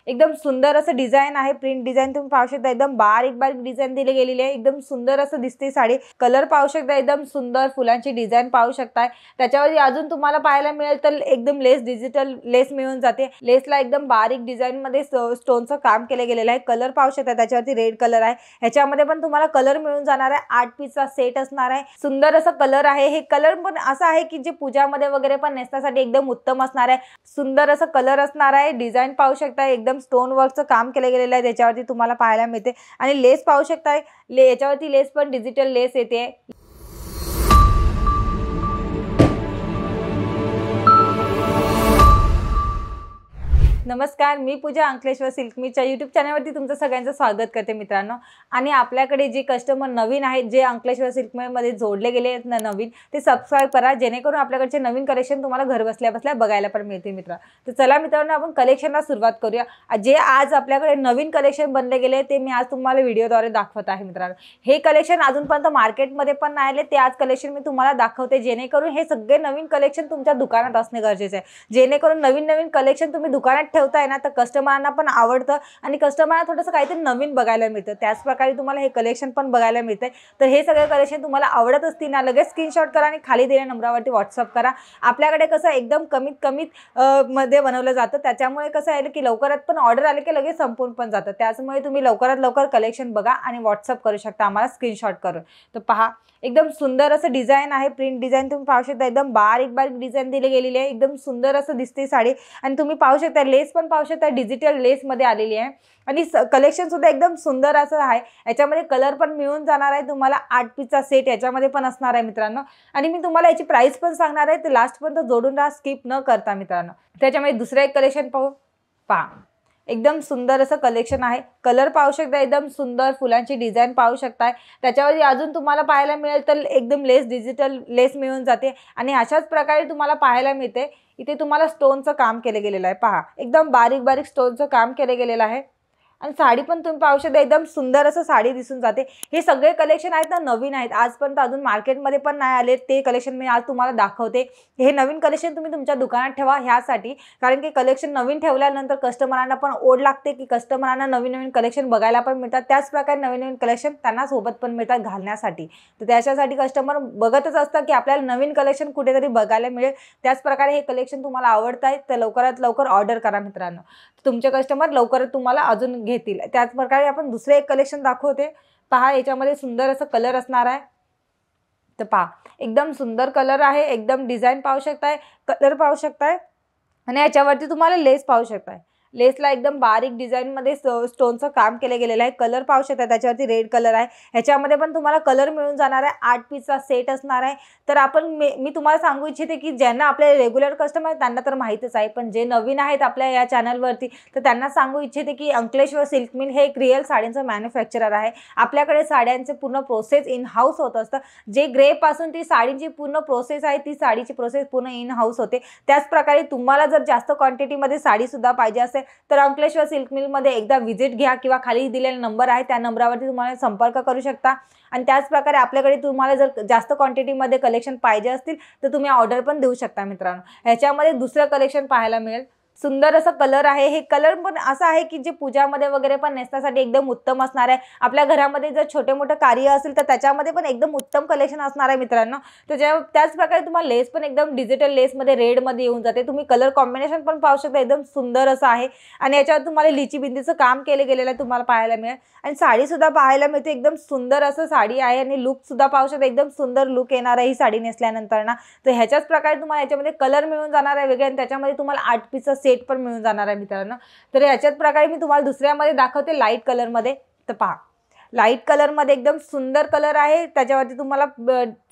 एकदम सुंदर असं डिझाइन आहे, प्रिंट डिझाइन तुम्ही पाहू शकता। एकदम बारीक बारीक डिझाइन दिली गेलेली आहे। एकदम सुंदर असं दिसते साडी। कलर पाहू शकता, एकदम सुंदर फुलांची डिझाइन पाहू शकता। त्याच्यावरती अजून तुम्हाला पाहायला मिळेल तर एकदम लेस, डिजिटल लेस मिळून जाते। लेसला एकदम बारीक डिझाइन मध्ये स्टोनचं काम केलं गेलेलं आहे। कलर पाहू शकता, त्याच्यावरती रेड कलर आहे। ह्याच्यामध्ये पण तुम्हाला कलर मिळून जाणार आहे। 8 पीसचा सेट असणार आहे। सुंदर असं कलर आहे। हे कलर पण असं आहे की जे पूजामध्ये वगैरे पण नेसण्यासाठी एकदम उत्तम असणार आहे। सुंदर असं कलर असणार आहे। डिझाइन पाहू शकता, एकदम स्टोन वर्कचं काम केलं गेलेलं आहे त्याच्यावरती तुम्हाला पाहायला मिळते। आणि लेस पाहू शकता, याच्यावरती लेस पण डिजिटल लेस येते। नमस्कार, मी पूजा अंकलेश्वर सिल्क मीच्या यूट्यूब चॅनलवरती तुमचं सगळ्यांचं स्वागत करते मित्रांनो। आणि आपल्याकडे जे कस्टमर नवीन आहेत, जे अंकलेश्वर सिल्क मध्ये जोडले गेले आहेत नवीन, ते सबस्क्राइब करा, जेणेकरून आपल्याकडचे नवीन कलेक्शन तुम्हाला घर बसल्या बसल्या बघायला पण मिळते मित्र। तर चला मित्रांनो, आपण कलेक्शनला सुरुवात करूया। जे आज आपल्याकडे नवीन कलेक्शन बनले गेले ते मी आज तुम्हाला व्हिडिओद्वारे दाखवत आहे मित्रांनो। हे कलेक्शन अजूनपर्यंत मार्केटमध्ये पण नाही आले, ते आज कलेक्शन मी तुम्हाला दाखवते, जेणेकरून हे सगळे नवीन कलेक्शन तुमच्या दुकानात असणे गरजेचे आहे। जेणेकरून नवीन नवीन कलेक्शन तुम्ही दुकानात ठेवताय ना, तर कस्टमरांना पण आवडतं आणि कस्टमरांना थोडंसं काहीतरी नवीन बघायला मिळतं। त्याच प्रकारे तुम्हाला हे कलेक्शन पण बघायला मिळतंय। तर हे सगळे कलेक्शन तुम्हाला आवडत असतील ना, लगेच स्क्रीनशॉट करा आणि खाली दिलेल्या नंबरवरती व्हॉट्सअप करा। आपल्याकडे कसं एकदम कमीत मध्ये बनवलं जातं, त्याच्यामुळे कसं आहे की लवकरात पण ऑर्डर आले की लगेच संपून पण जातं। त्यामुळे तुम्ही लवकरात लवकर कलेक्शन बघा आणि व्हॉट्सअप करू शकता आम्हाला स्क्रीनशॉट करून। तर पहा, एकदम सुंदर असं डिझाइन आहे, प्रिंट डिझाइन तुम्ही पाहू शकता। एकदम बारीक बारीक डिझाइन दिली गेलेली आहे। एकदम सुंदर असं दिसते साडी। आणि तुम्ही पाहू शकता लेस पण पाहू शकता, डिजिटल लेस मध्ये आलेली आहे। आणि कलेक्शन सुद्धा एकदम सुंदर असं आहे। याच्यामध्ये कलर पण मिळून जाणार आहे तुम्हाला। 8 पीसचा सेट याच्यामध्ये पण असणार आहे मित्रांनो। आणि मी तुम्हाला याची प्राइस पण सांगणार आहे, तर लास्ट पर्यंत जोडून राहा, स्किप न करता मित्रांनो। त्याच्यामध्ये दुसरं एक कलेक्शन पाहू, पहा एकदम सुंदर असं कलेक्शन आहे। कलर पाहू शकता, एकदम सुंदर फुलांची डिझाइन पाहू शकता। त्याच्यावरती अजून तुम्हाला पाहायला मिळेल तर एकदम लेस, डिजिटल लेस मिळून जाते। आणि अशाच प्रकारे तुम्हाला पाहायला मिळते, इथे तुम्हाला स्टोनचं काम केलं गेलेलं आहे। पहा, एकदम बारीक बारीक स्टोनचं काम केलं गेलेलं आहे। आणि साडी पण तुम्ही पाहू शकता, एकदम सुंदर असं साडी दिसून जाते। हे सगळे कलेक्शन आहेत ना, नवीन आहेत, आजपर्यंत अजून मार्केटमध्ये पण नाही आले, ते कलेक्शन मी आज तुम्हाला दाखवते। हे नवीन कलेक्शन तुम्ही तुमच्या दुकानात ठेवा ह्यासाठी, कारण की कलेक्शन नवीन ठेवल्यानंतर कस्टमरांना पण ओढ लागते की कस्टमरांना नवीन नवीन कलेक्शन बघायला पण मिळतात। त्याच प्रकारे नवीन नवीन कलेक्शन त्यांना सोबत पण मिळतात घालण्यासाठी। तर त्याच्यासाठी कस्टमर बघतच असतात की आपल्याला नवीन कलेक्शन कुठेतरी बघायला मिळेल। त्याच प्रकारे हे कलेक्शन तुम्हाला आवडत आहे तर लवकरात लवकर ऑर्डर करा मित्रांनो। तुमचे कस्टमर लवकरच तुम्हाला अजून घेतील। त्याच प्रकारे आपण दुसरे एक कलेक्शन दाखवते। पहा, याच्यामध्ये सुंदर असं कलर असणार आहे। तर पहा, एकदम सुंदर कलर आहे। एकदम डिझाइन पाहू शकताय, कलर पाहू शकताय। आणि याच्यावरती तुम्हाला लेस पाहू शकताय। लेसला एकदम बारीक डिझाइन मध्ये स्टोनचं काम केलं गेलेलं आहे। कलर पाहू शकता, त्याच्यावरती रेड कलर आहे। ह्याच्यामध्ये पण तुम्हाला कलर मिळून जाणार आहे। 8 पीसचा सेट असणार आहे। तर आपण मी तुम्हाला सांगू इच्छिते की ज्यांना आपले रेग्युलर कस्टमर आहेत त्यांना तर माहितीच आहे, पण जे नवीन आहेत आपल्या या चॅनलवरती, तर त्यांना सांगू इच्छिते की अंकलेश्वर सिल्क मिल हे एक रिअल साड्यांचं मॅन्युफॅक्चरर आहे। आपल्याकडे साड्यांचे पूर्ण प्रोसेस इन हाऊस होत असतं। जे ग्रे पासून ती साडीची पूर्ण प्रोसेस आहे, ती साडीची प्रोसेस पूर्ण इन हाऊस होते। त्याच प्रकारे तुम्हाला जर जास्त क्वांटिटीमध्ये साडी सुद्धा पाहिजे असेल तर अंकलेश्वर सिल्क मिल मध्ये एकदा व्हिजिट घ्या, किंवा खाली दिलेला नंबर आहे त्या नंबरवरती तुम्हाला संपर्क करू शकता। आणि त्याच प्रकारे आपल्याकडे तुम्हाला जर जास्त क्वांटिटीमध्ये कलेक्शन पाहिजे असतील तर तुम्ही ऑर्डर पण देऊ शकता मित्रांनो। ह्याच्यामध्ये दुसरं कलेक्शन पाहायला मिळेल। सुंदर असं कलर आहे। हे कलर पण असं आहे की जे पूजामध्ये वगैरे पण नेसण्यासाठी एकदम उत्तम असणार आहे। आपल्या घरामध्ये जर छोटे मोठे कार्य असेल तर त्याच्यामध्ये पण एकदम उत्तम कलेक्शन असणार आहे मित्रांनो। तर त्याच प्रकारे तुम्हाला लेस पण एकदम डिजिटल लेसमध्ये रेडमध्ये येऊन जाते। तुम्ही कलर कॉम्बिनेशन पण पाहू शकता, एकदम सुंदर असं आहे। आणि याच्यावर तुम्हाला लिची बिंदीचं काम केलं गेलेलं आहे तुम्हाला पाहायला मिळेल। आणि साडी सुद्धा पाहायला मिळते, एकदम सुंदर असं साडी आहे। आणि लुक सुद्धा पाहू शकता, एकदम सुंदर लुक येणार आहे ही साडी नेसल्यानंतर ना। तर ह्याच्याच प्रकारे तुम्हाला याच्यामध्ये कलर मिळून जाणार आहे वेगळे, आणि त्याच्यामध्ये तुम्हाला 8 पीसचा सेट पण मिळून जाणार आहे मित्रांनो। तर याच्याच प्रकारे मी तुम्हाला दुसऱ्यामध्ये दाखवते लाईट कलर मध्ये। तर पहा, लाईट कलर मध्ये एकदम सुंदर कलर आहे। त्याच्यावरती तुम्हाला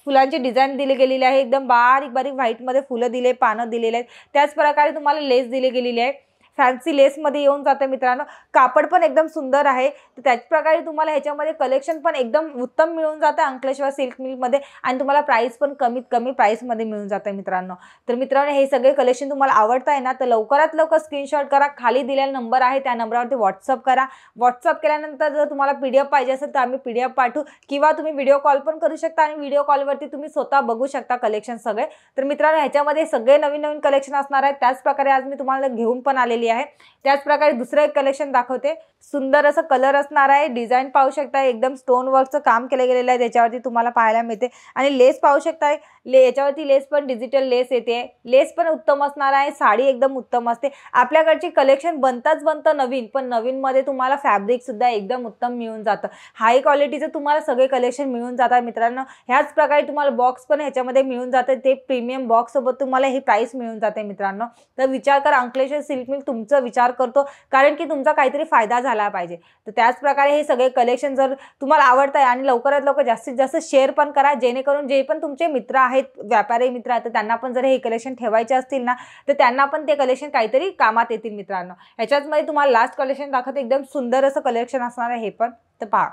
फुलांची डिझाइन दिली गेलेली आहे। एकदम बारीक बारीक व्हाईट मध्ये फुलं दिले, पानं दिलेले आहेत। त्याच प्रकारे तुम्हाला लेस दिली गेलेली आहे। फॅन्सी लेस मध्ये येऊन जाते मित्रांनो। कापड पण एकदम सुंदर आहे। तर त्याच प्रकारे तुम्हाला ह्याच्यामध्ये कलेक्शन पण एकदम उत्तम मिळून जातं अंकलेश्वर सिल्क मिल मध्ये। आणि तुम्हाला प्राइस पण कमीत कमी प्राइस मध्ये मिळून जातं मित्रांनो। तर मित्रांनो, हे सगळे कलेक्शन तुम्हाला आवडत आहे ना, तर लवकरात लवकर स्क्रीनशॉट करा, खाली दिलेला नंबर आहे त्या नंबरवरती व्हॉट्सअप करा। व्हॉट्सअप केल्यानंतर जर तुम्हाला PDF पाहिजे असेल तर आम्ही PDF पाठवू, किंवा तुम्ही व्हिडिओ कॉल पण करू शकता आणि व्हिडिओ कॉलवरती तुम्ही स्वतः बघू शकता कलेक्शन सगळे। तर मित्रांनो, ह्याच्यामध्ये सगळे नवीन नवीन कलेक्शन असणार आहेत। त्याच प्रकारे आज मी तुम्हाला घेऊन पण आलेली आली आहे। त्याच प्रकारे दुसरं एक कलेक्शन दाखवते। सुंदर असं कलर असणार आहे, डिझाइन पाहू शकता, एकदम स्टोन वर्कचं काम केलं गेलेलं आहे त्याच्यावरती तुम्हाला पाहायला मिळते। आणि लेस पाहू शकता, याच्यावरती लेस पण डिजिटल लेस येते, लेस पण उत्तम असणार आहे, साडी एकदम उत्तम असते। आपल्याकडची कलेक्शन बनतं नवीन, पण नवीनमध्ये तुम्हाला फॅब्रिक सुद्धा एकदम उत्तम मिळून जातं। हाय क्वालिटीचं तुम्हाला सगळे कलेक्शन मिळून जातात मित्रांनो। ह्याच प्रकारे तुम्हाला बॉक्स पण ह्याच्यामध्ये मिळून जातं, ते प्रीमियम बॉक्स सोबत तुम्हाला ही प्राइस मिळून जाते मित्रांनो। तर विचार करा, अंकलेश्वर सिल्क मिल तुमचा विचार करतो, कारण की तुमचा काहीतरी फायदा झाला पाहिजे। तर त्याच प्रकारे हे सगळे कलेक्शन जर तुम्हाला आवडत आहे आणि लवकरात लवकर जास्तीत जास्त शेअर पण करा, जेणेकरून जे पण तुमचे मित्र आहेत, व्यापारी मित्र आहेत, त्यांना पण जर हे कलेक्शन ठेवायचे असतील ना, तर त्यांना पण ते कलेक्शन काहीतरी कामात येतील मित्रांनो। ह्याच्यामध्ये तुम्हाला लास्ट कलेक्शन दाखवते, एकदम सुंदर असं कलेक्शन असणार आहे हे पण। तर पहा,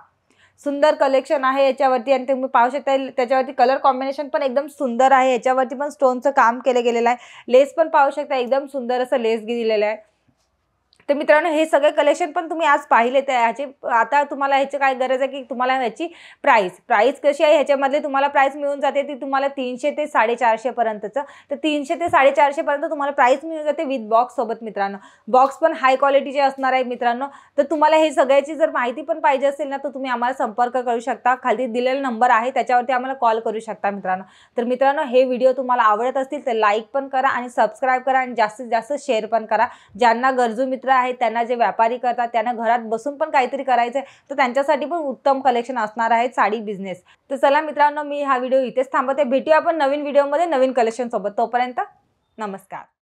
सुंदर कलेक्शन आहे याच्यावरती आणि तुम्ही पाहू शकता त्याच्यावरती कलर कॉम्बिनेशन पण एकदम सुंदर आहे। याच्यावरती पण स्टोनचं काम केलं गेलेलं आहे, लेस पण पाहू शकता, एकदम सुंदर असं लेस दिलेलं आहे। तर मित्रांनो, हे सगळे कलेक्शन पण तुम्ही आज पाहिले, तर ह्याची आता तुम्हाला ह्याची काय गरज आहे की तुम्हाला ह्याची प्राइस कशी आहे, ह्याच्यामधले तुम्हाला प्राइस मिळून जाते ती तुम्हाला 300 ते 450 पर्यंतचं। तर 300 ते 450 पर्यंत तुम्हाला प्राइस मिळून जाते विथ बॉक्स सोबत मित्रांनो। बॉक्स पण हाय क्वालिटीचे असणार आहे मित्रांनो। तर तुम्हाला हे सगळ्याची जर माहिती पण पाहिजे असेल ना, तर तुम्ही आम्हाला संपर्क करू शकता, खाली दिलेला नंबर आहे त्याच्यावरती आम्हाला कॉल करू शकता मित्रांनो। तर मित्रांनो, हे व्हिडिओ तुम्हाला आवडत असतील तर लाईक पण करा आणि सबस्क्राईब करा आणि जास्तीत जास्त शेअर पण करा। ज्यांना गरजू मित्र आहेत, त्यांना जे व्यापारी करतात, त्यांना घरात बसून पण काहीतरी करायचं आहे, तर त्यांच्यासाठी पण उत्तम कलेक्शन असणार आहे साडी बिझनेस। तर चला मित्रांनो, मी हा व्हिडिओ इथेच थांबवते, भेटूया आपण नवीन व्हिडिओमध्ये नवीन कलेक्शन सोबत। तोपर्यंत नमस्कार।